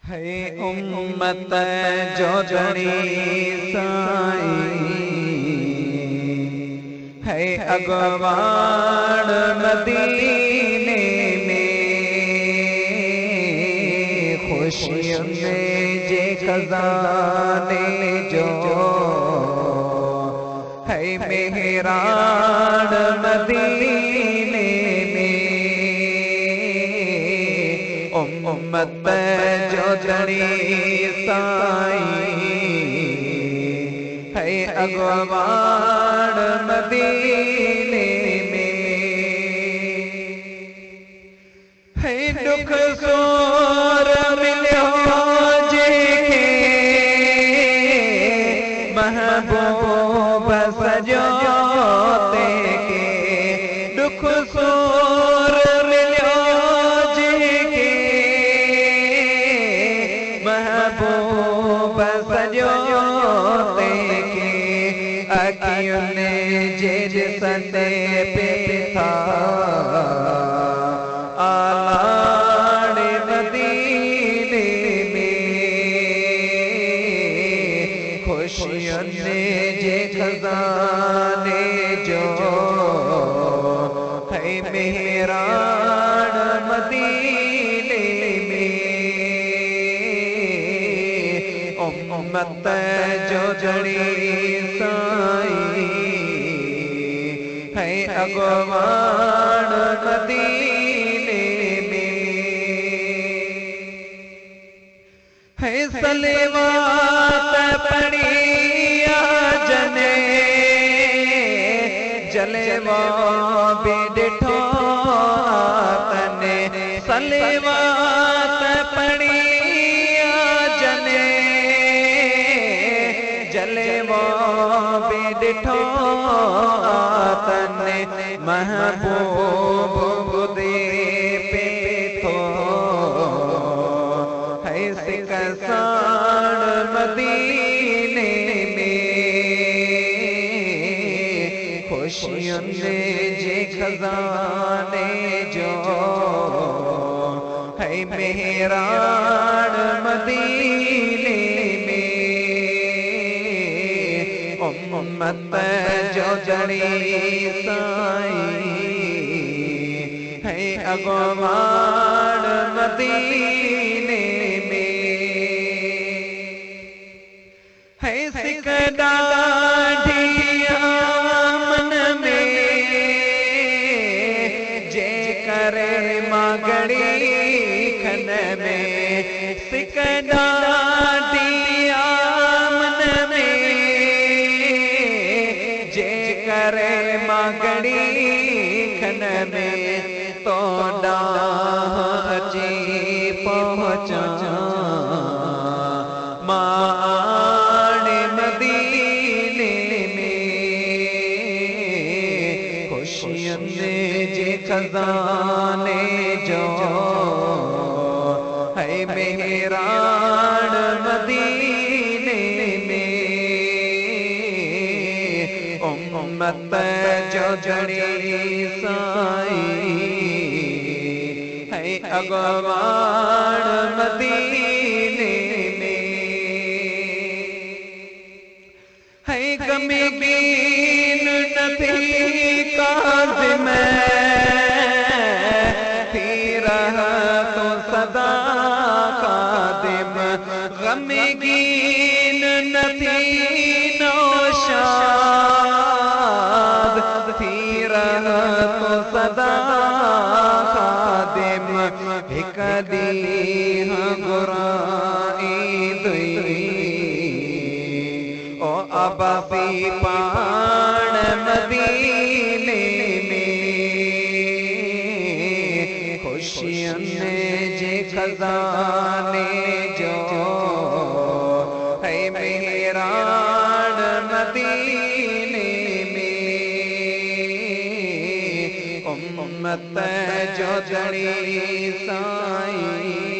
है उम्मत जो जड़ी साई है अगवाड़ मदीने में खुशियों में जे खजाने जो है मेहरान मदीने उम्मत जो जड़ी साई है अगवाड़ मदीने में है दुख सोर मिलो जेके महबूब सजोते के दुख सोर महबूब सजोते के अखियों ने जिस सदे पे था आलाड़ मदीने में खुशियों ने जे खजाने जो है मेहरान मदीने उम्मत जो जड़ी साई है अगवाड़ मदीने में है सलेवात पड़िया जने जलेवा बिडठो तने सलेवात पड़िया जने जलेवा बिडठो तने महबूब दे पे थो है सिकसान मदीने में खुशियों ने जे खजाने जो है मेहरान मदीने में उम्मत जो जड़ी साई है अगवाड़ मदीने में है सिकदा ढिया मन में जे करे मागड़ी खन में सिकदा ढिया मन में जे करे मागड़ी खन में तो डाची पहुँचा माने मदीने में खुशियों ने जे खजाने जो है मेहरान मदीने में उम्मत जो जड़ी साई है अगवाड़ मदीने में है गमगीन नथी काज़िम थी रहा तो सदा कादिम गमगीन नथी नौशाद थी रहा तो सदा कादिम एक दी गुराई दुई ओ अबासी पान मदीने में खुशियों ने जे खजाने जो है मेहरान मदीने में उम्मत जो जड़ी साई